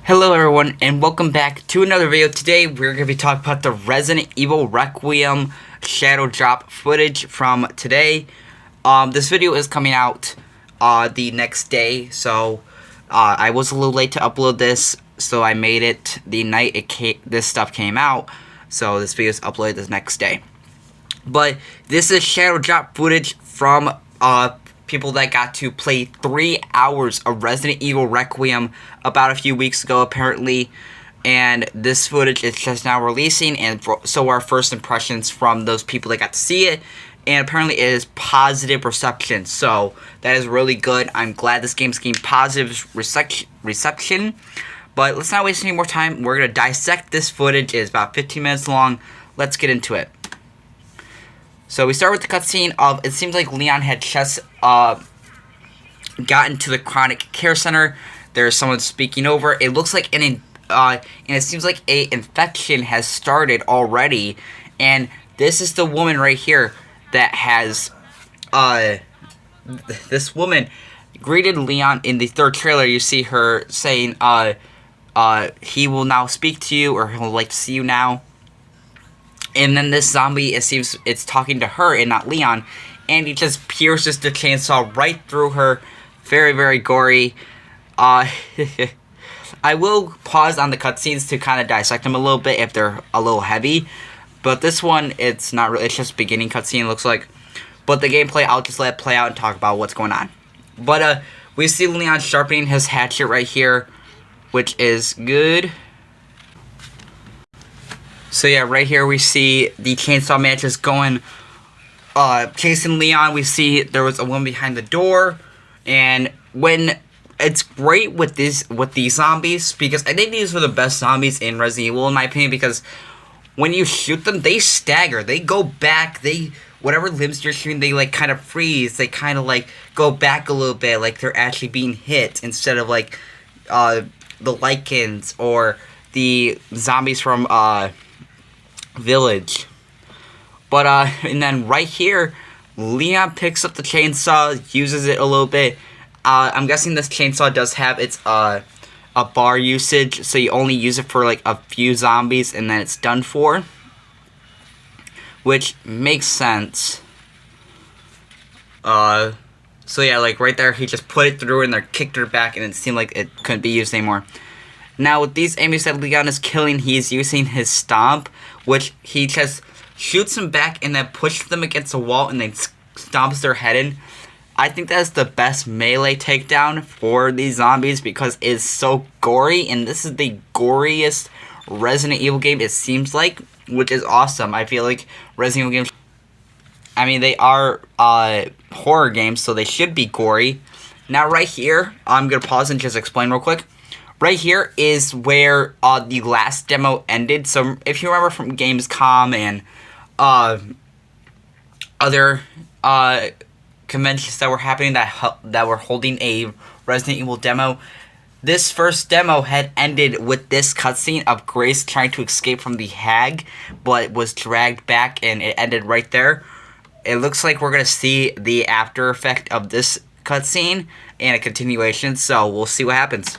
Hello everyone, and welcome back to another video. Today we're going to be talking about the Resident Evil Requiem shadow drop footage from today. This video is coming out the next day, so I was a little late to upload this, so I made it the night this stuff came out, so this video is uploaded the next day. But this is shadow drop footage from people that got to play 3 hours of Resident Evil Requiem about a few weeks ago, apparently. And this footage is just now releasing, and so are first impressions from those people that got to see it. And apparently it is positive reception, so that is really good. I'm glad this game's getting positive reception. But let's not waste any more time. We're going to dissect this footage. It is about 15 minutes long. Let's get into it. So we start with the cutscene of, it seems like Leon had just gotten to the chronic care center. There's someone speaking over. It looks like and it seems like a infection has started already. And this is the woman right here that has, this woman greeted Leon in the third trailer. You see her saying, he will now speak to you, or he'll like to see you now. And then this zombie, it seems it's talking to her and not Leon. And he just pierces the chainsaw right through her. Very, very gory. I will pause on the cutscenes to kind of dissect them a little bit if they're a little heavy. But this one, it's not really, it's just beginning cutscene, it looks like. But the gameplay, I'll just let it play out and talk about what's going on. But we see Leon sharpening his hatchet right here, which is good. So yeah, right here we see the chainsaw man just going, chasing Leon. We see there was a woman behind the door, and when it's great with these zombies, because I think these are the best zombies in Resident Evil in my opinion, because when you shoot them, they stagger, they go back, whatever limbs you're shooting, they like kind of freeze, they kind of like go back a little bit, like they're actually being hit instead of like the Lycans or the zombies from Village. But and then right here Leon picks up the chainsaw, uses it a little bit. I'm guessing this chainsaw does have its a bar usage, so you only use it for like a few zombies and then it's done for, which makes sense. So yeah, like right there he just put it through and then kicked her back, and it seemed like it couldn't be used anymore. Now, with these enemies that Leon is killing, he's using his stomp, which he just shoots them back and then pushes them against a wall and then stomps their head in. I think that's the best melee takedown for these zombies because it's so gory, and this is the goriest Resident Evil game, it seems like, which is awesome. I feel like Resident Evil games, I mean, they are horror games, so they should be gory. Now, right here, I'm going to pause and just explain real quick. Right here is where the last demo ended. So if you remember from Gamescom and other conventions that were happening that were holding a Resident Evil demo, this first demo had ended with this cutscene of Grace trying to escape from the hag, but was dragged back, and it ended right there. It looks like we're going to see the after effect of this cutscene and a continuation, so we'll see what happens.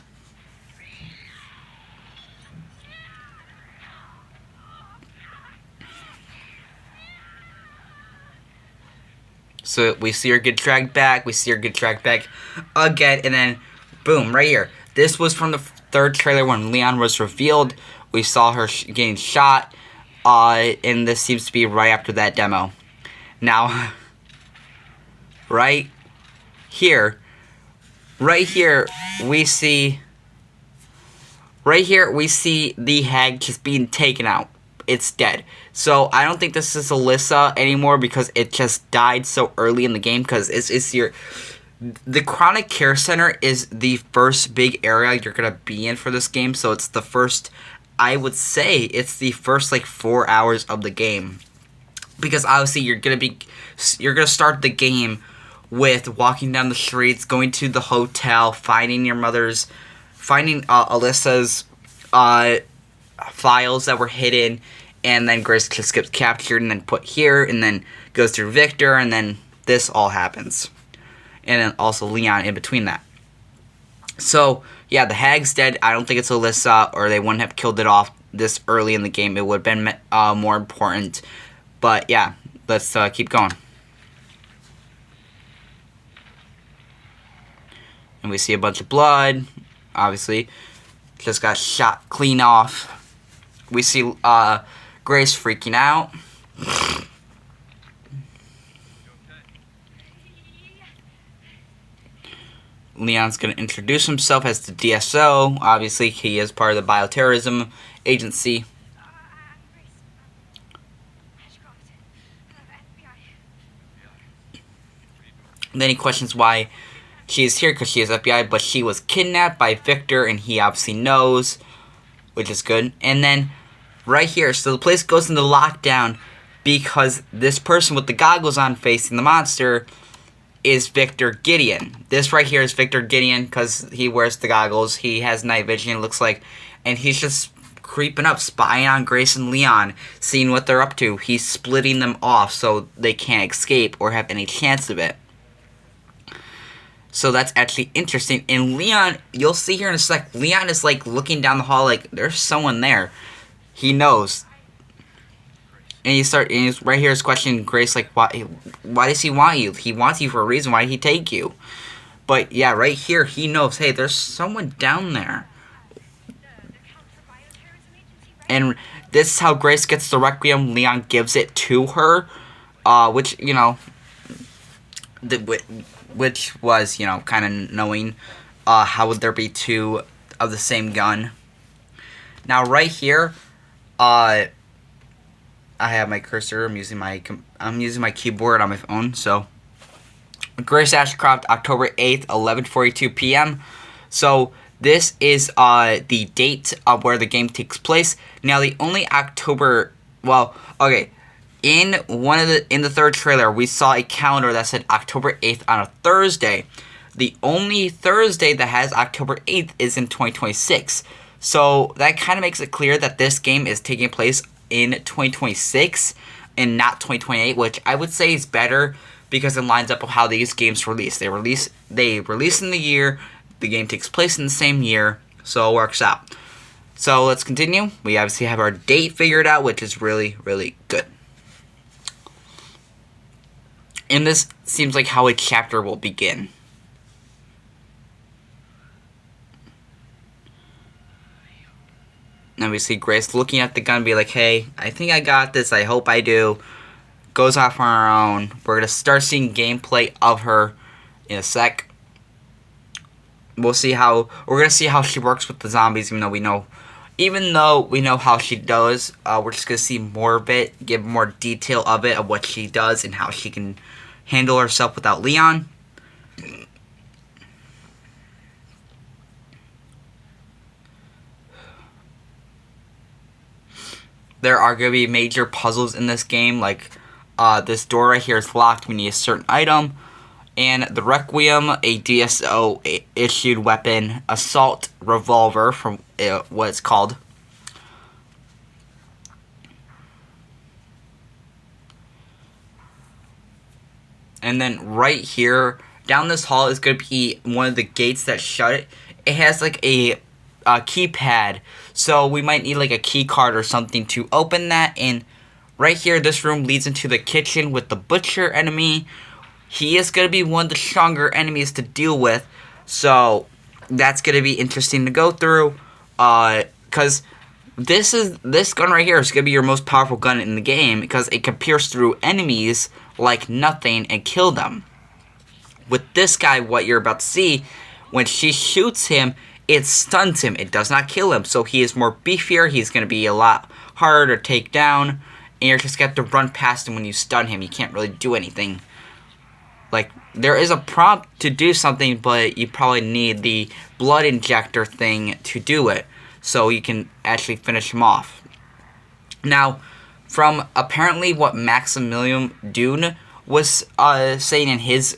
So we see her get dragged back, we see her get dragged back again, and then boom, right here. This was from the third trailer when Leon was revealed. We saw her getting shot, and this seems to be right after that demo. Now, right here we see the hag just being taken out. It's dead. So I don't think this is Alyssa anymore because it just died so early in the game, because the chronic care center is the first big area you're gonna be in for this game. So it's the first, I would say it's the first like 4 hours of the game, because obviously you're gonna start the game with walking down the streets, going to the hotel, finding Alyssa's files that were hidden, and then Grace just gets captured and then put here, and then goes through Victor, and then this all happens, and then also Leon in between that. So, yeah, the hag's dead. I don't think it's Alyssa, or they wouldn't have killed it off this early in the game. It would have been more important. But, yeah, let's keep going. And we see a bunch of blood. Obviously, just got shot clean off. We see Grace freaking out. Leon's going to introduce himself as the DSO. Obviously, he is part of the bioterrorism agency. And then he questions why she is here, because she is FBI, but she was kidnapped by Victor, and he obviously knows, which is good. And then, right here, so the place goes into lockdown because this person with the goggles on facing the monster is Victor Gideon. This right here is Victor Gideon because he wears the goggles. He has night vision, it looks like. And he's just creeping up, spying on Grace and Leon, seeing what they're up to. He's splitting them off so they can't escape or have any chance of it. So that's actually interesting. And Leon, you'll see here in a sec, Leon is like looking down the hall like there's someone there. He knows. And he's right here is questioning Grace, like, why does he want you? He wants you for a reason. Why did he take you? But, yeah, right here, he knows, hey, there's someone down there. And this is how Grace gets the Requiem. Leon gives it to her, which, you know, which was, you know, kind of knowing, how would there be two of the same gun. Now, right here, I have my cursor. I'm using my keyboard on my phone. So, Grace Ashcroft, October 8th, 11:42 p.m. So this is the date of where the game takes place. Now the only October, well, okay, in the third trailer we saw a calendar that said October 8th on a Thursday. The only Thursday that has October 8th is in 2026. So that kind of makes it clear that this game is taking place in 2026 and not 2028, which I would say is better because it lines up with how these games release. They release in the year, the game takes place in the same year, so it works out. So let's continue. We obviously have our date figured out, which is really, really good. And this seems like how a chapter will begin. And we see Grace looking at the gun and be like, hey, I think I got this. I hope I do. Goes off on her own. We're going to start seeing gameplay of her in a sec. We're going to see how she works with the zombies, even though we know how she does. We're just going to see more of it, give more detail of it, of what she does and how she can handle herself without Leon. There are going to be major puzzles in this game, like this door right here is locked. We need a certain item. And the Requiem, a DSO issued weapon, assault revolver from what it's called. And then right here, down this hall is going to be one of the gates that shut it. It has like a keypad, so we might need like a key card or something to open that. And right here, this room leads into the kitchen with the butcher enemy. He is going to be one of the stronger enemies to deal with, so that's going to be interesting to go through, because this gun right here is going to be your most powerful gun in the game, because it can pierce through enemies like nothing and kill them. With this guy, what you're about to see, when she shoots him, it stuns him. It does not kill him. So he is more beefier. He's going to be a lot harder to take down. And you're just going to have to run past him when you stun him. You can't really do anything. Like, there is a prompt to do something, but you probably need the blood injector thing to do it. So you can actually finish him off. Now, from apparently what Maximilian Dune was saying in his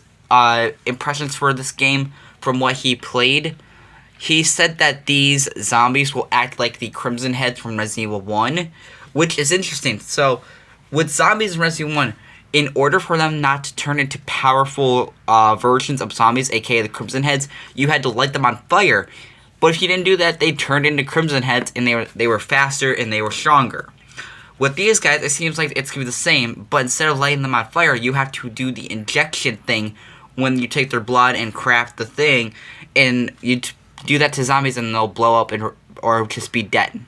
impressions for this game, from what he played, he said that these zombies will act like the Crimson Heads from Resident Evil 1, which is interesting. So, with zombies in Resident Evil 1, in order for them not to turn into powerful versions of zombies, aka the Crimson Heads, you had to light them on fire. But if you didn't do that, they turned into Crimson Heads, and they were faster and they were stronger. With these guys, it seems like it's going to be the same, but instead of lighting them on fire, you have to do the injection thing when you take their blood and craft the thing, and you do that to zombies and they'll blow up or just be dead.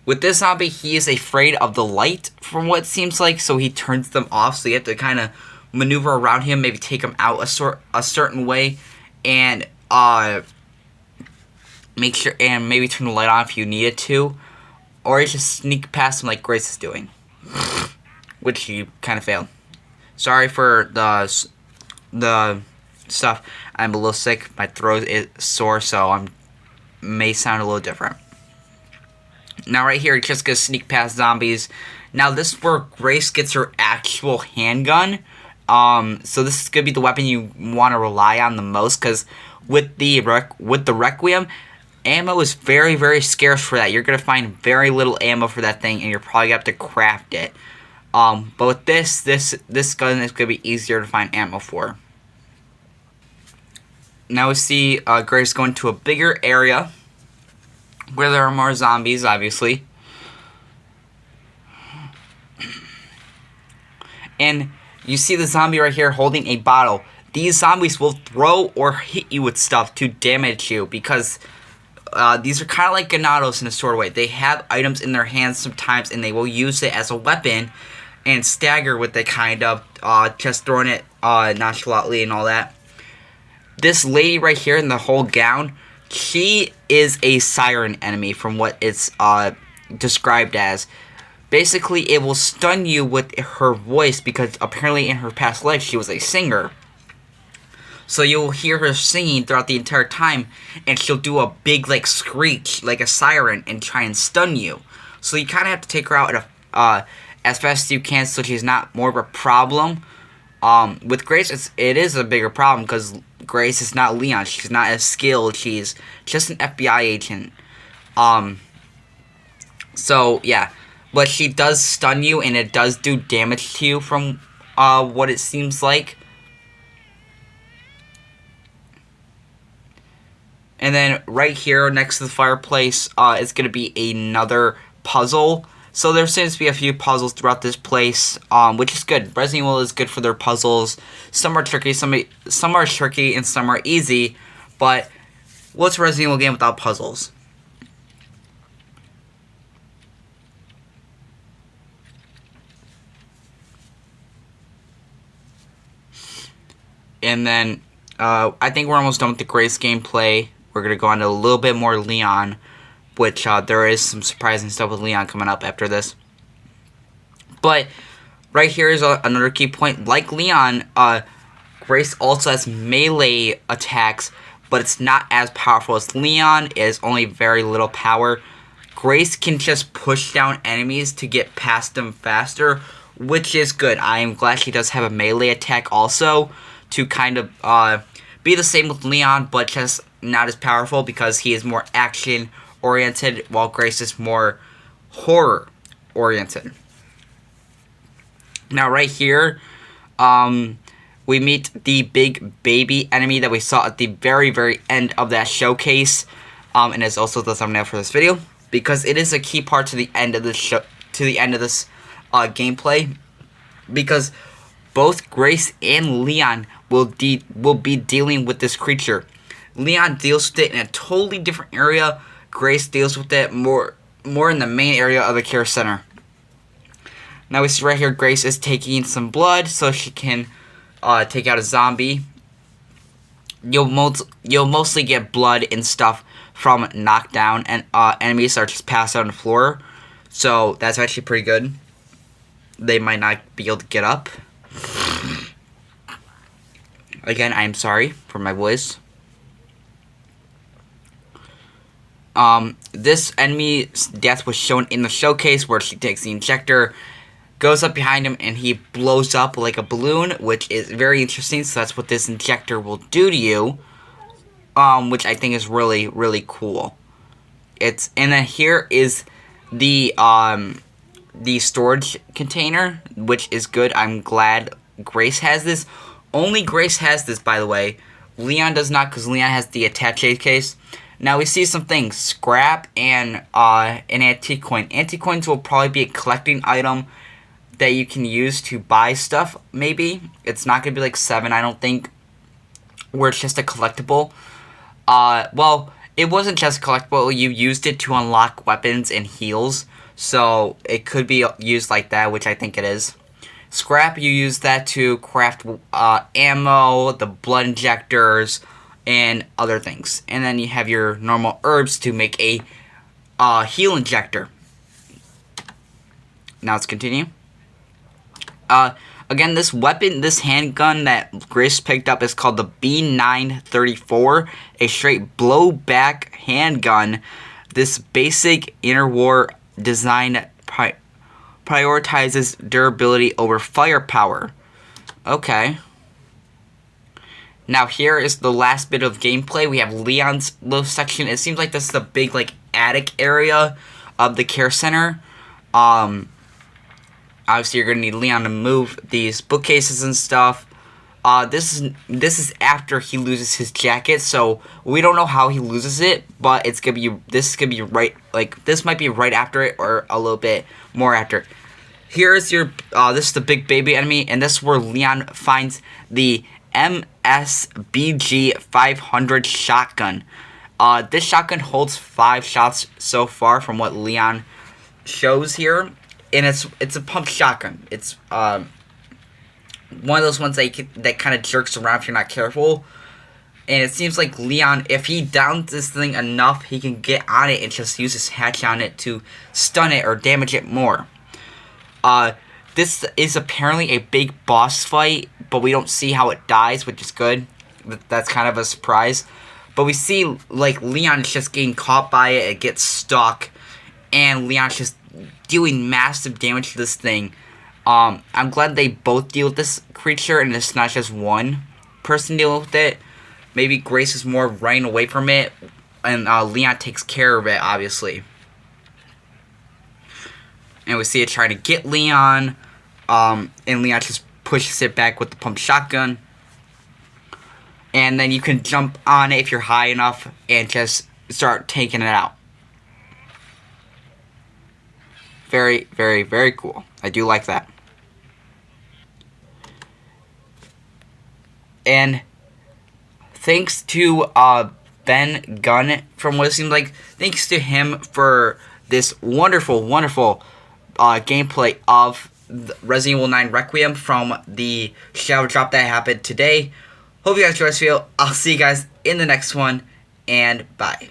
With this zombie, he is afraid of the light, from what it seems like, so he turns them off, so you have to kind of maneuver around him, maybe take him out a certain way, and make sure, and maybe turn the light on if you needed to, or you just sneak past him like Grace is doing, which you kind of failed. Sorry for the stuff. I'm a little sick. My throat is sore, so I may sound a little different. Now right here, just gonna sneak past zombies. Now this is where Grace gets her actual handgun. So this is gonna be the weapon you want to rely on the most, because with the Requiem, ammo is very, very scarce for that. You're gonna find very little ammo for that thing, and you're probably gonna have to craft it. But with this gun is gonna be easier to find ammo for. Now we see Grace going to a bigger area where there are more zombies, obviously. And you see the zombie right here holding a bottle. These zombies will throw or hit you with stuff to damage you, because these are kind of like ganados in a sort of way. They have items in their hands sometimes, and they will use it as a weapon and stagger with it, kind of, just throwing it nonchalantly and all that. This lady right here in the whole gown, she is a siren enemy from what it's described as. Basically, it will stun you with her voice, because apparently in her past life she was a singer. So you'll hear her singing throughout the entire time, and she'll do a big like screech like a siren and try and stun you. So you kind of have to take her out as fast as you can, so she's not more of a problem. With Grace, it is a bigger problem, because Grace is not Leon. She's not as skilled. She's just an FBI agent. So yeah, but she does stun you, and it does do damage to you from what it seems like. And then right here next to the fireplace is going to be another puzzle. So there seems to be a few puzzles throughout this place, which is good. Resident Evil is good for their puzzles. Some are tricky, some are tricky, and some are easy. But what's a Resident Evil game without puzzles? And then I think we're almost done with the Grace gameplay. We're going to go on to a little bit more Leon, which there is some surprising stuff with Leon coming up after this. But right here is another key point. Like Leon, Grace also has melee attacks, but it's not as powerful as Leon. It has only very little power. Grace can just push down enemies to get past them faster, which is good. I am glad she does have a melee attack also, to kind of be the same with Leon, but just not as powerful, because he is more action oriented, while Grace is more horror oriented. Now right here, we meet the big baby enemy that we saw at the very, very end of that showcase, and it's also the thumbnail for this video, because it is a key part to the end of this gameplay, because both Grace and Leon will be dealing with this creature. Leon deals with it in a totally different area. Grace deals with it more in the main area of the care center. Now we see right here, Grace is taking some blood so she can take out a zombie. You'll mostly get blood and stuff from knockdown, and enemies are just passed out on the floor. So that's actually pretty good. They might not be able to get up. Again, I'm sorry for my voice. This enemy's death was shown in the showcase, where she takes the injector, goes up behind him, and he blows up like a balloon, which is very interesting. So that's what this injector will do to you, which I think is really, really cool. And then here is the the storage container, which is good. I'm glad Grace has this. Only Grace has this, by the way. Leon does not, because Leon has the attaché case. Now we see some things. Scrap and an antique coin. Antique coins will probably be a collecting item that you can use to buy stuff, maybe. It's not going to be like 7, I don't think, where it's just a collectible. Well, it wasn't just collectible. You used it to unlock weapons and heals. So it could be used like that, which I think it is. Scrap, you use that to craft ammo, the blood injectors, and other things. And then you have your normal herbs to make a heal injector. Now let's continue. Again, this weapon, this handgun that Grace picked up is called the B934, a straight blowback handgun. This basic interwar design prioritizes durability over firepower. Okay. Now here is the last bit of gameplay. We have Leon's little section. It seems like this is the big like attic area of the care center. Obviously you're gonna need Leon to move these bookcases and stuff. This is after he loses his jacket, so we don't know how he loses it, but this might be right after it or a little bit more after. Here's your this is the big baby enemy, and this is where Leon finds the MSBG 500 shotgun. This shotgun holds 5 shots so far from what Leon shows here, and it's a pump shotgun. It's one of those ones that kind of jerks around if you're not careful. And it seems like Leon, if he downs this thing enough, he can get on it and just use his hatch on it to stun it or damage it more. This is apparently a big boss fight, but we don't see how it dies, which is good. That's kind of a surprise. But we see, like, Leon's just getting caught by it, it gets stuck, and Leon's just doing massive damage to this thing. I'm glad they both deal with this creature, and it's not just one person dealing with it. Maybe Grace is more running away from it, and Leon takes care of it, obviously. And we see it trying to get Leon, and Leon just pushes it back with the pump shotgun. And then you can jump on it if you're high enough and just start taking it out. Very, very, very cool. I do like that. And thanks to Ben Gunn, from what it seems like, thanks to him for this wonderful, wonderful gameplay of Resident Evil 9 Requiem from the shadow drop that happened today. Hope you guys enjoyed this video. I'll see you guys in the next one, and bye.